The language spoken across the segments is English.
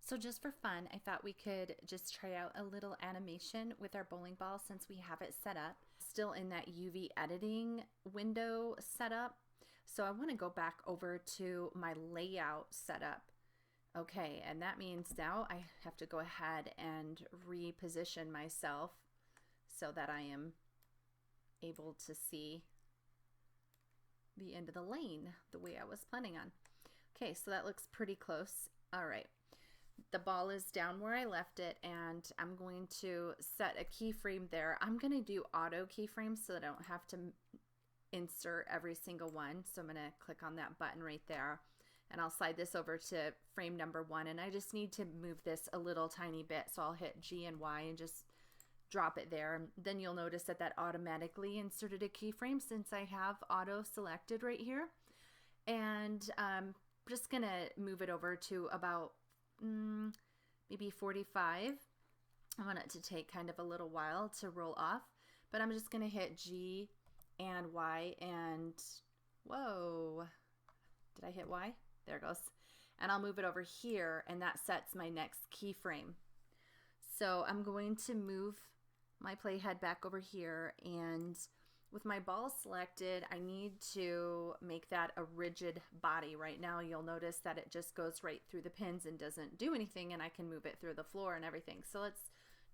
So just for fun, I thought we could just try out a little animation with our bowling ball since we have it set up. Still in that UV editing window setup. So I want to go back over to my layout setup. Okay, and that means now I have to go ahead and reposition myself so that I am able to see the end of the lane the way I was planning on. Okay, so that looks pretty close. All right. The ball is down where I left it, and I'm going to set a keyframe there. I'm going to do auto keyframes so that I don't have to insert every single one. So I'm going to click on that button right there, and I'll slide this over to frame number 1, and I just need to move this a little tiny bit. So I'll hit G and Y and just drop it there. Then you'll notice that that automatically inserted a keyframe since I have auto selected right here. And I'm just going to move it over to about maybe 45. I want it to take kind of a little while to roll off, but I'm just going to hit G and Y and whoa, did I hit Y? There it goes. And I'll move it over here, and that sets my next keyframe. So I'm going to move my playhead back over here, and with my ball selected, I need to make that a rigid body. Right now, you'll notice that it just goes right through the pins and doesn't do anything, and I can move it through the floor and everything. So let's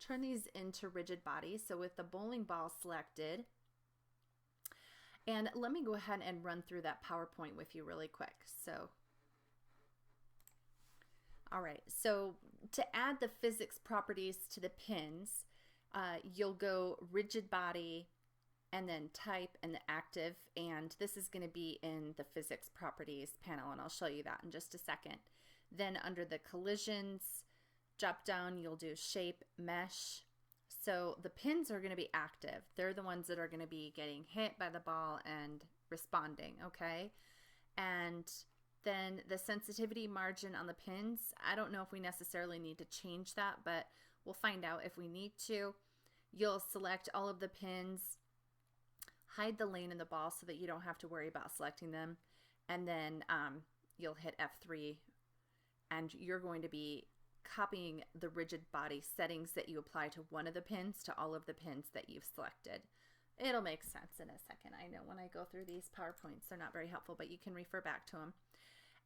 turn these into rigid bodies. So with the bowling ball selected, and let me go ahead and run through that PowerPoint with you really quick. So, all right, so to add the physics properties to the pins, you'll go rigid body, and then type and the active, and this is going to be in the physics properties panel, and I'll show you that in just a second. Then under the collisions drop down, you'll do shape, mesh. So the pins are going to be active. They're the ones that are going to be getting hit by the ball and responding, okay? And then the sensitivity margin on the pins, I don't know if we necessarily need to change that, but we'll find out if we need to. You'll select all of the pins, hide the lane in the ball so that you don't have to worry about selecting them, and then you'll hit F3, and you're going to be copying the rigid body settings that you apply to one of the pins to all of the pins that you've selected. It'll make sense in a second. I know when I go through these PowerPoints, they're not very helpful, but you can refer back to them.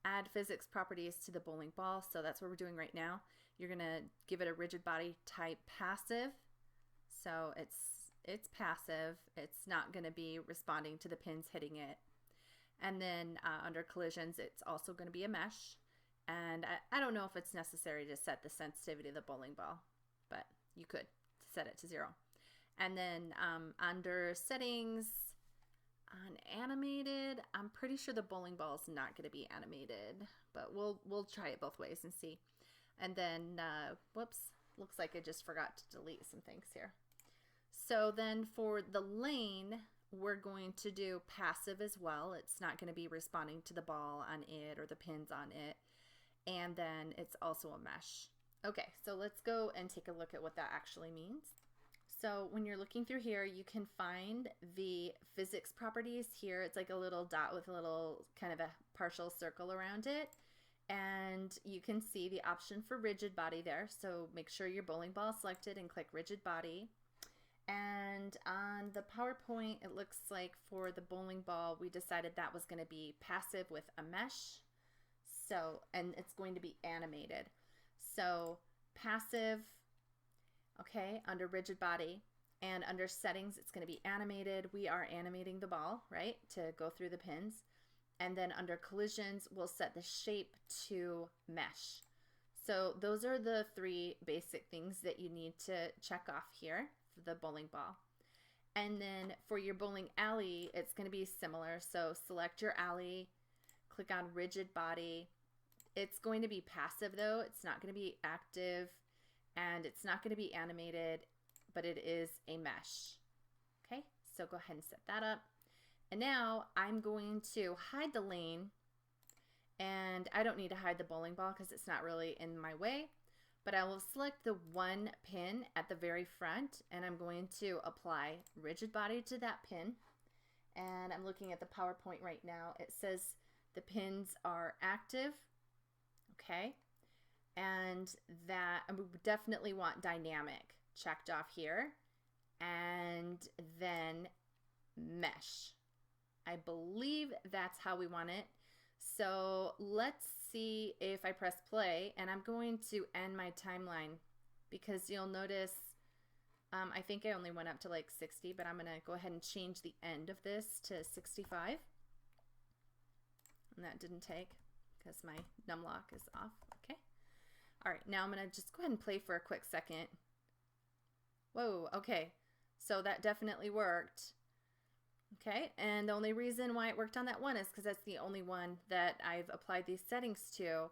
Add physics properties to the bowling ball. So that's what we're doing right now. You're going to give it a rigid body type passive. So it's passive. It's not going to be responding to the pins hitting it. And then under collisions, it's also going to be a mesh. And I don't know if it's necessary to set the sensitivity of the bowling ball, but you could set it to 0. And then under settings on animated, I'm pretty sure the bowling ball is not going to be animated, but we'll try it both ways and see. And then whoops, looks like I just forgot to delete some things here. So then for the lane, we're going to do passive as well. It's not going to be responding to the ball on it or the pins on it. And then it's also a mesh. Okay, so let's go and take a look at what that actually means. So when you're looking through here, you can find the physics properties here. It's like a little dot with a little kind of a partial circle around it. And you can see the option for rigid body there. So make sure your bowling ball is selected and click rigid body. And on the PowerPoint, it looks like for the bowling ball, we decided that was going to be passive with a mesh. So, and it's going to be animated. So passive, okay, under rigid body, and under settings, it's going to be animated. We are animating the ball, right, to go through the pins. And then under collisions, we'll set the shape to mesh. So those are the 3 basic things that you need to check off here for the bowling ball. And then for your bowling alley, it's going to be similar. So select your alley, click on rigid body. It's going to be passive though. It's not going to be active, and it's not going to be animated, but it is a mesh. Okay, so go ahead and set that up. And now I'm going to hide the lane, and I don't need to hide the bowling ball because it's not really in my way, but I will select the 1 pin at the very front, and I'm going to apply rigid body to that pin. And I'm looking at the PowerPoint right now. It says the pins are active, okay? and that we definitely want dynamic checked off here, and then mesh. I believe that's how we want it. So let's see if I press play, and I'm going to end my timeline because you'll notice I think I only went up to like 60, but I'm going to go ahead and change the end of this to 65. And that didn't take because my num lock is off. Okay. All right, now I'm going to just go ahead and play for a quick second. Whoa, okay. So that definitely worked. Okay, and the only reason why it worked on that one is because that's the only one that I've applied these settings to.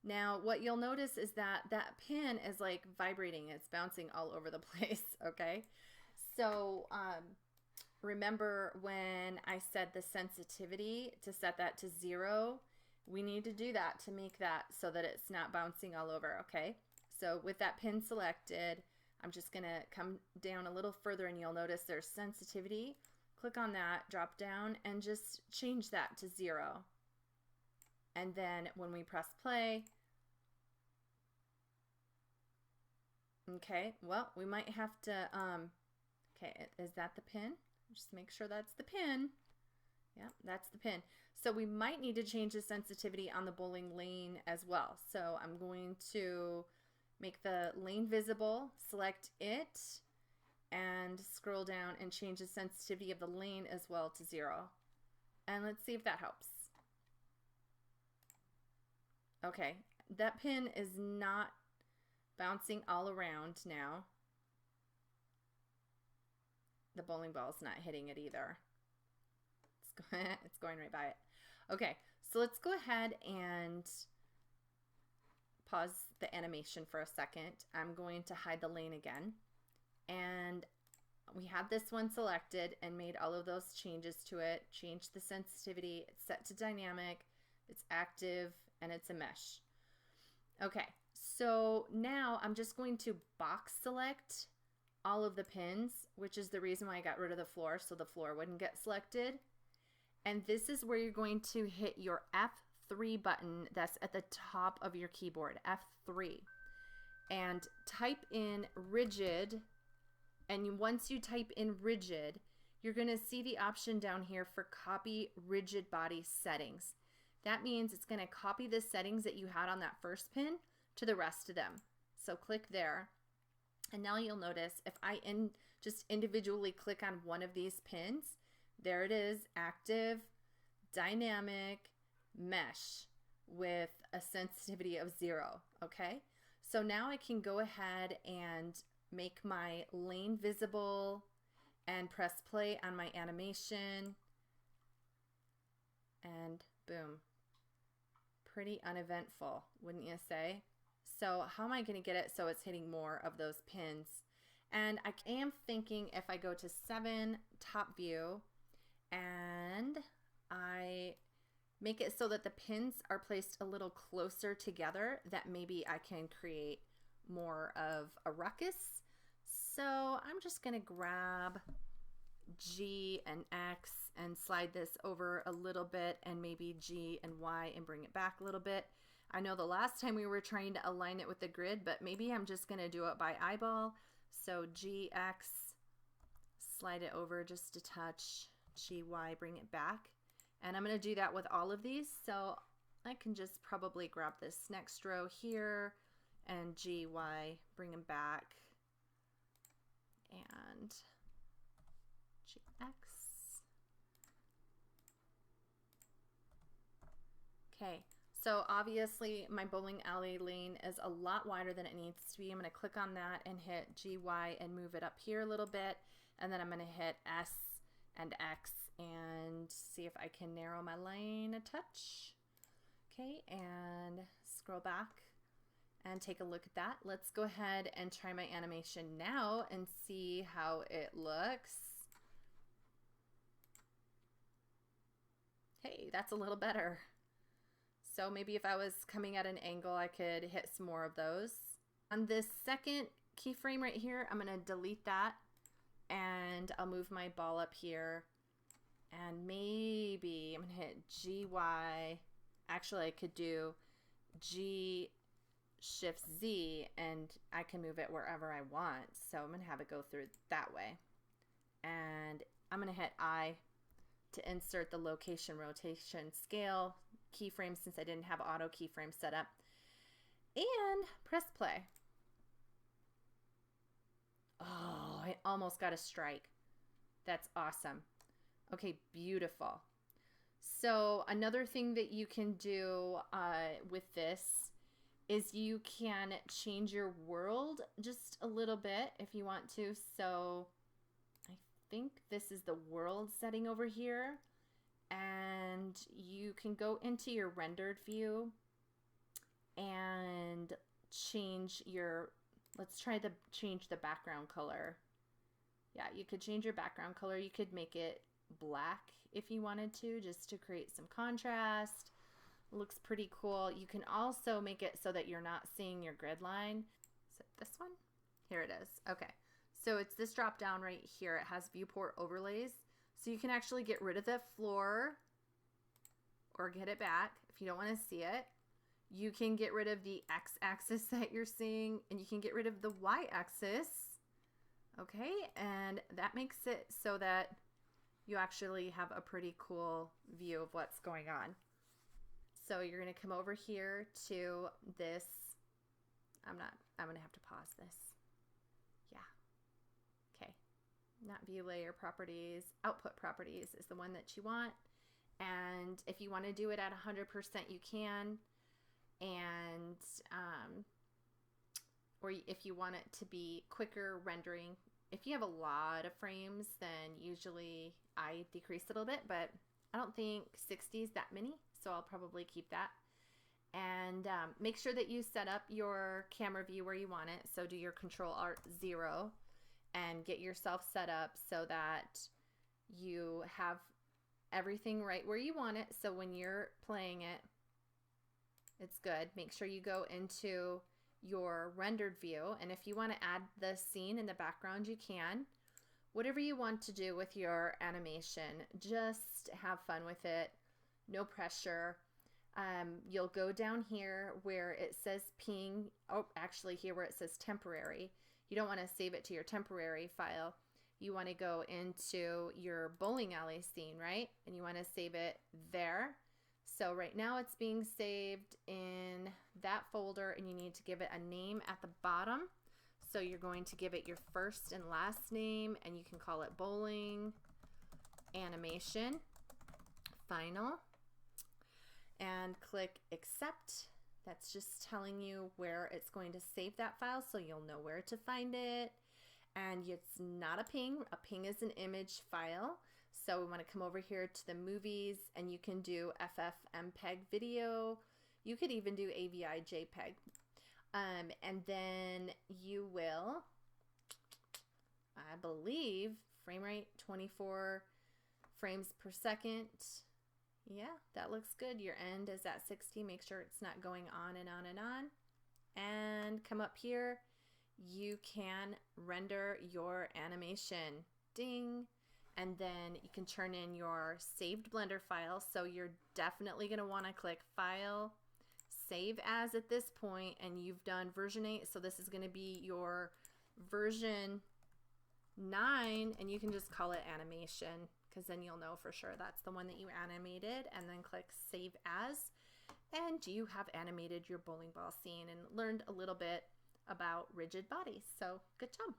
Now, what you'll notice is that that pin is like vibrating. It's bouncing all over the place, okay? So remember when I said the sensitivity to set that to 0, we need to do that to make that so that it's not bouncing all over, okay? So with that pin selected, I'm just gonna come down a little further and you'll notice there's sensitivity. Click on that, drop down, and just change that to 0. And then when we press play, okay, well, we might have to, okay, is that the pin? Just make sure that's the pin. Yeah, that's the pin. So we might need to change the sensitivity on the bowling lane as well. So I'm going to make the lane visible, select it, and scroll down and change the sensitivity of the lane as well to 0. And let's see if that helps. Okay, that pin is not bouncing all around now. The bowling ball's not hitting it either. It's going right by it. Okay, so let's go ahead and pause the animation for a second. I'm going to hide the lane again. And we have this one selected and made all of those changes to it. Changed the sensitivity. It's set to dynamic. It's active and it's a mesh. Okay, so now I'm just going to box select all of the pins, which is the reason why I got rid of the floor, so the floor wouldn't get selected. And this is where you're going to hit your F3 button that's at the top of your keyboard, F3. And type in rigid. And once you type in rigid, you're going to see the option down here for copy rigid body settings. That means it's going to copy the settings that you had on that first pin to the rest of them. So click there. And now you'll notice if I just individually click on one of these pins, there it is, active, dynamic, mesh with a sensitivity of 0, okay? So now I can go ahead and make my lane visible and press play on my animation, and boom. Pretty uneventful, wouldn't you say? So how am I going to get it so it's hitting more of those pins? And I am thinking if I go to 7 top view and I make it so that the pins are placed a little closer together, that maybe I can create more of a ruckus. So I'm just going to grab G and X and slide this over a little bit, and maybe G and Y and bring it back a little bit. I know the last time we were trying to align it with the grid, but maybe I'm just going to do it by eyeball. So GX, slide it over just a touch, GY, bring it back. And I'm going to do that with all of these. So I can just probably grab this next row here and GY, bring them back, and GX. Okay, so obviously my bowling alley lane is a lot wider than it needs to be. I'm going to click on that and hit GY and move it up here a little bit. And then I'm going to hit S and X and see if I can narrow my lane a touch. Okay, and scroll back and take a look at that. Let's go ahead and try my animation now and see how it looks. Hey, that's a little better. So maybe if I was coming at an angle, I could hit some more of those. On this second keyframe right here, I'm going to delete that and I'll move my ball up here, and maybe I'm going to hit GY. Actually, I could do G Shift Z and I can move it wherever I want. So I'm going to have it go through that way. And I'm going to hit I to insert the location, rotation, scale keyframe since I didn't have auto keyframe set up. And press play. Oh, I almost got a strike. That's awesome. Okay, beautiful. So another thing that you can do with this is you can change your world just a little bit if you want to. So I think this is the world setting over here. And you can go into your rendered view and change your, let's try to change the background color. Yeah, you could change your background color. You could make it black if you wanted to, just to create some contrast. Looks pretty cool. You can also make it so that you're not seeing your grid line. Is it this one? Here it is. Okay. So it's this drop down right here. It has viewport overlays. So you can actually get rid of the floor or get it back if you don't want to see it. You can get rid of the x-axis that you're seeing, and you can get rid of the y-axis. Okay, and that makes it so that you actually have a pretty cool view of what's going on. So you're going to come over here to this. I'm going to have to pause this. Yeah. Okay. Not view layer properties. Output properties is the one that you want. And if you want to do it at 100%, you can. And, or if you want it to be quicker rendering, if you have a lot of frames, then usually I decrease it a little bit, but I don't think 60 is that many, so I'll probably keep that. And make sure that you set up your camera view where you want it. So do your Control-Alt-0 and get yourself set up so that you have everything right where you want it. So when you're playing it, it's good. Make sure you go into your rendered view, and if you want to add the scene in the background, you can. Whatever you want to do with your animation, just have fun with it. No pressure. You'll go down here where it says ping. Oh, actually here where it says temporary. You don't want to save it to your temporary file. You want to go into your bowling alley scene, right? And you want to save it there. So right now it's being saved in that folder, and you need to give it a name at the bottom. So you're going to give it your first and last name, and you can call it bowling animation final, and click accept. That's just telling you where it's going to save that file, so you'll know where to find it. And it's not a ping. A ping is an image file. So we want to come over here to the movies, and you can do FFmpeg video. You could even do AVI JPEG. And then you will, I believe, frame rate 24 frames per second. Yeah, that looks good. Your end is at 60. Make sure it's not going on and on and on. And come up here. You can render your animation. Ding. And then you can turn in your saved Blender file. So you're definitely going to want to click File, Save As at this point, and you've done version 8. So this is going to be your version 9, and you can just call it animation, because then you'll know for sure that's the one that you animated. And then click Save As, and you have animated your bowling ball scene and learned a little bit about rigid bodies. So good job.